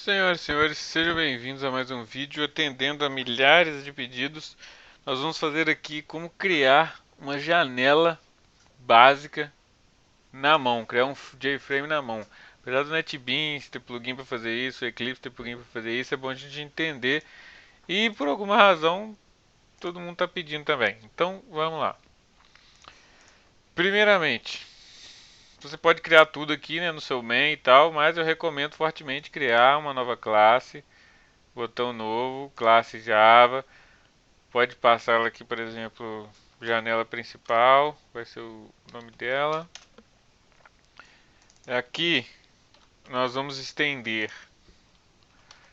Senhoras e senhores, sejam bem-vindos a mais um vídeo atendendo a milhares de pedidos. Nós vamos fazer aqui como criar uma janela básica na mão, criar um JFrame na mão. Apesar do NetBeans ter plugin para fazer isso, o Eclipse ter plugin para fazer isso, é bom a gente entender e por alguma razão todo mundo está pedindo também. Então vamos lá. Primeiramente, você pode criar tudo aqui, né, no seu main e tal, mas eu recomendo fortemente criar uma nova classe. Botão novo, classe Java. Pode passar ela aqui, por exemplo, janela principal, vai ser o nome dela. Aqui nós vamos estender.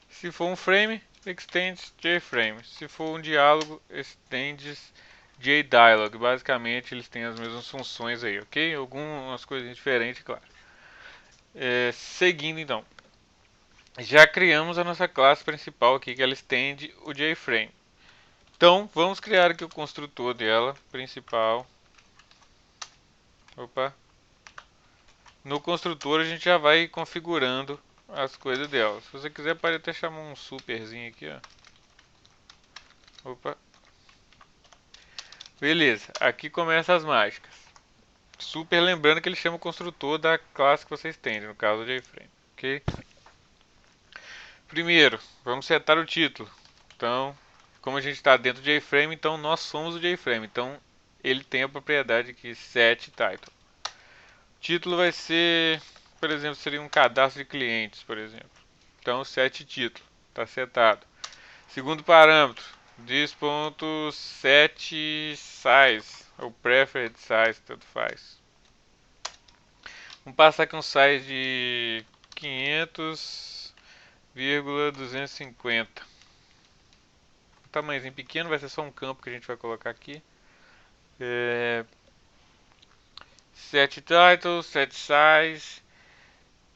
Se for um frame, extends JFrame. Se for um diálogo, extends JDialog. Basicamente eles têm as mesmas funções aí, ok? Algumas coisinhas diferentes, claro. Seguindo então. Já criamos a nossa classe principal aqui, que ela estende o JFrame. Então, vamos criar aqui o construtor dela, principal. Opa. No construtor a gente já vai configurando as coisas dela. Se você quiser, pode até chamar um superzinho aqui, ó. Opa. Beleza, aqui começam as mágicas. Super lembrando que ele chama o construtor da classe que vocês têm, no caso o JFrame, ok? Primeiro, vamos setar o título. Então, como a gente está dentro do JFrame, então nós somos o JFrame. Então, ele tem a propriedade aqui set title. Título vai ser, por exemplo, seria um cadastro de clientes, por exemplo. Então, set título, está setado. Segundo parâmetro, this.setSize, ou preferred size, tanto faz. Vamos passar aqui um size de 500,250. Um tamanhozinho pequeno, vai ser só um campo que a gente vai colocar aqui. Set title, set size.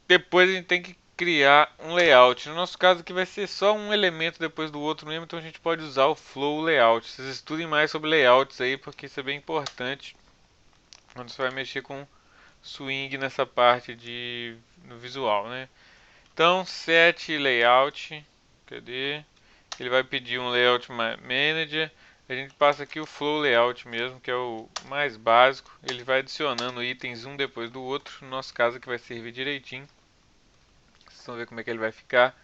Depois a gente tem que criar um layout. No nosso caso aqui vai ser só um elemento depois do outro mesmo, então a gente pode usar o flow layout. Vocês estudem mais sobre layouts aí, porque isso é bem importante quando você vai mexer com swing nessa parte no visual, né? Então, set layout, cadê? Ele vai pedir um layout manager. A gente passa aqui o flow layout mesmo, que é o mais básico. Ele vai adicionando itens um depois do outro. No nosso caso aqui vai servir direitinho. Vocês vão ver como é que ele vai ficar.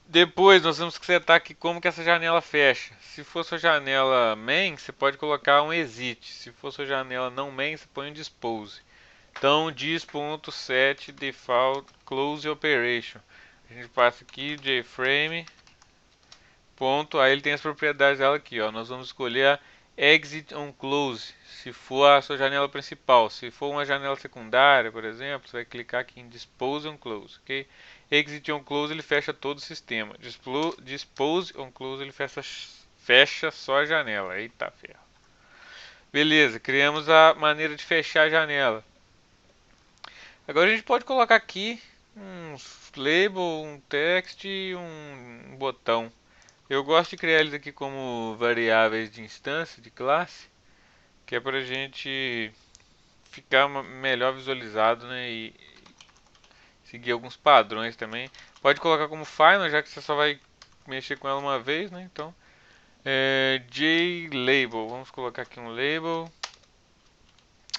Depois nós temos que setar aqui como que essa janela fecha. Se for sua janela main, você pode colocar um exit. Se for sua janela não main, você põe um dispose. Então, dis.set default close operation. A gente passa aqui JFrame. Ponto, aí ele tem as propriedades dela aqui, ó. Nós vamos escolher a exit on close, se for a sua janela principal. Se for uma janela secundária, por exemplo, você vai clicar aqui em dispose on close, ok? Exit on close ele fecha todo o sistema. Dispose on close ele fecha só a janela. Eita ferro. Beleza, criamos a maneira de fechar a janela. Agora a gente pode colocar aqui um label, um text e um botão. Eu gosto de criar eles aqui como variáveis de instância, de classe, que é para a gente ficar melhor visualizado, né, e seguir alguns padrões também. Pode colocar como final, já que você só vai mexer com ela uma vez, né? Então, JLabel, vamos colocar aqui um label.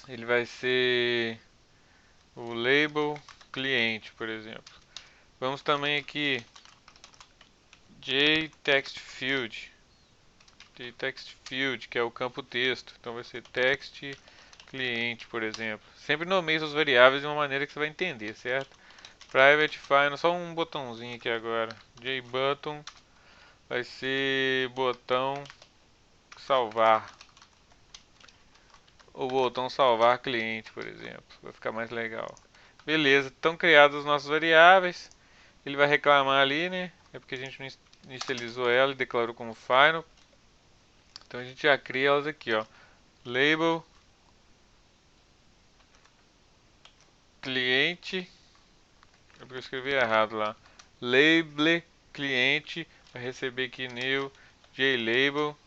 Ele vai ser o label cliente, por exemplo. Vamos também aqui JTextField. JTextField, que é o campo texto. Então vai ser text cliente, por exemplo. Sempre nomeie suas variáveis de uma maneira que você vai entender, certo? Private final, só um botãozinho aqui agora. JButton vai ser botão salvar. Ou botão salvar cliente, por exemplo. Vai ficar mais legal. Beleza, estão criadas as nossas variáveis. Ele vai reclamar ali, né? É porque a gente não inicializou ela e declarou como final. Então a gente já cria elas aqui, ó. Label cliente. É porque eu escrevi errado lá. Label cliente vai receber aqui new JLabel.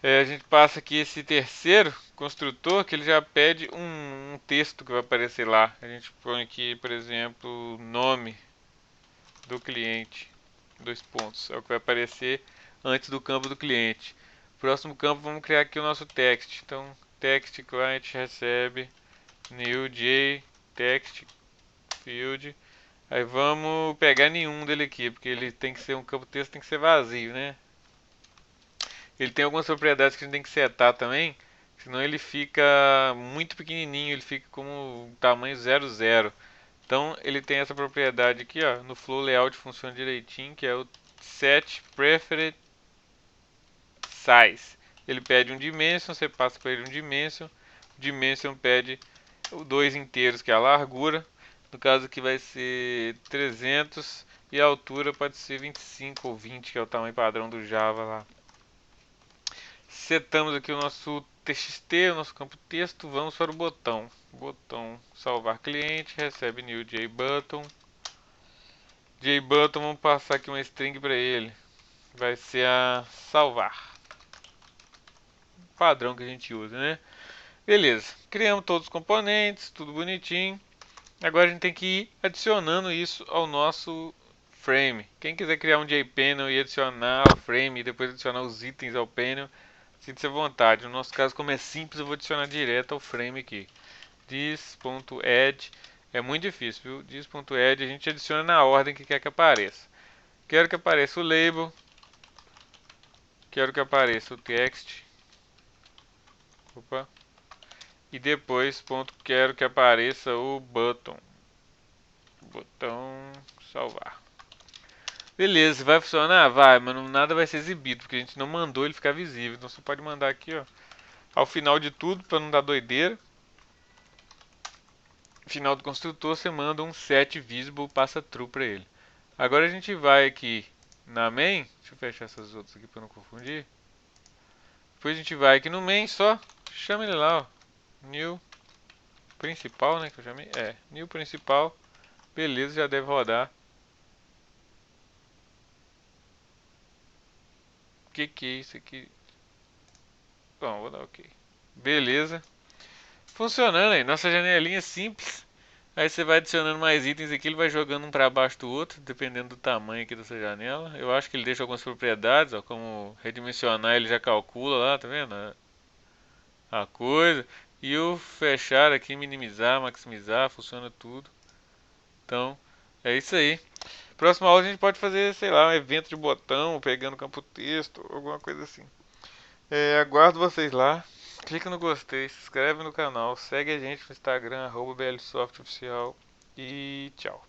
A gente passa aqui esse terceiro construtor que ele já pede um texto que vai aparecer lá. A gente põe aqui, por exemplo, nome. do cliente. Dois pontos. É o que vai aparecer antes do campo do cliente. Próximo campo, vamos criar aqui o nosso text. Então, text client recebe new j text field. Aí vamos pegar nenhum dele aqui, porque ele tem que ser um campo texto, tem que ser vazio, né? Ele tem algumas propriedades que a gente tem que setar também, senão ele fica muito pequenininho, ele fica como tamanho 00. Então ele tem essa propriedade aqui, ó, no flow layout funciona direitinho, que é o set preferred size. Ele pede um dimension, você passa para ele um dimension. O dimension pede dois inteiros, que é a largura. No caso aqui vai ser 300 e a altura pode ser 25 ou 20, que é o tamanho padrão do Java lá. Setamos aqui o nosso TXT, o nosso campo texto. Vamos para o botão. Botão salvar cliente, recebe new JButton. JButton, vamos passar aqui uma string para ele. Vai ser a salvar. Padrão que a gente usa, né? Beleza, criamos todos os componentes, tudo bonitinho. Agora a gente tem que ir adicionando isso ao nosso frame. Quem quiser criar um JPanel e adicionar o frame e depois adicionar os itens ao panel, sinta-se à vontade. No nosso caso, como é simples, eu vou adicionar direto ao frame aqui. This.add é muito difícil, viu? This.add a gente adiciona na ordem que quer que apareça. Quero que apareça o label. Quero que apareça o text. Opa. E depois, quero que apareça o button. Botão salvar. Beleza, vai funcionar? Vai, mas nada vai ser exibido, porque a gente não mandou ele ficar visível. Então você pode mandar aqui, ó, ao final de tudo, para não dar doideira. Final do construtor, você manda um set visible, passa true para ele. Agora a gente vai aqui na main. Deixa eu fechar essas outras aqui para não confundir. Depois a gente vai aqui no main, só chama ele lá, ó, new principal, né, que eu chamei. New principal. Beleza, já deve rodar. Que é isso aqui? Bom, vou dar ok. Beleza. Funcionando aí. Nossa janelinha simples. Aí você vai adicionando mais itens aqui, ele vai jogando um para baixo do outro, dependendo do tamanho aqui dessa janela. Eu acho que ele deixa algumas propriedades, ó, como redimensionar, ele já calcula lá, tá vendo? A coisa. E o fechar aqui, minimizar, maximizar, funciona tudo. Então, é isso aí. Próxima aula a gente pode fazer, sei lá, um evento de botão, pegando campo texto, alguma coisa assim. Aguardo vocês lá. Clica no gostei, se inscreve no canal, segue a gente no Instagram, @blsoftoficial e tchau.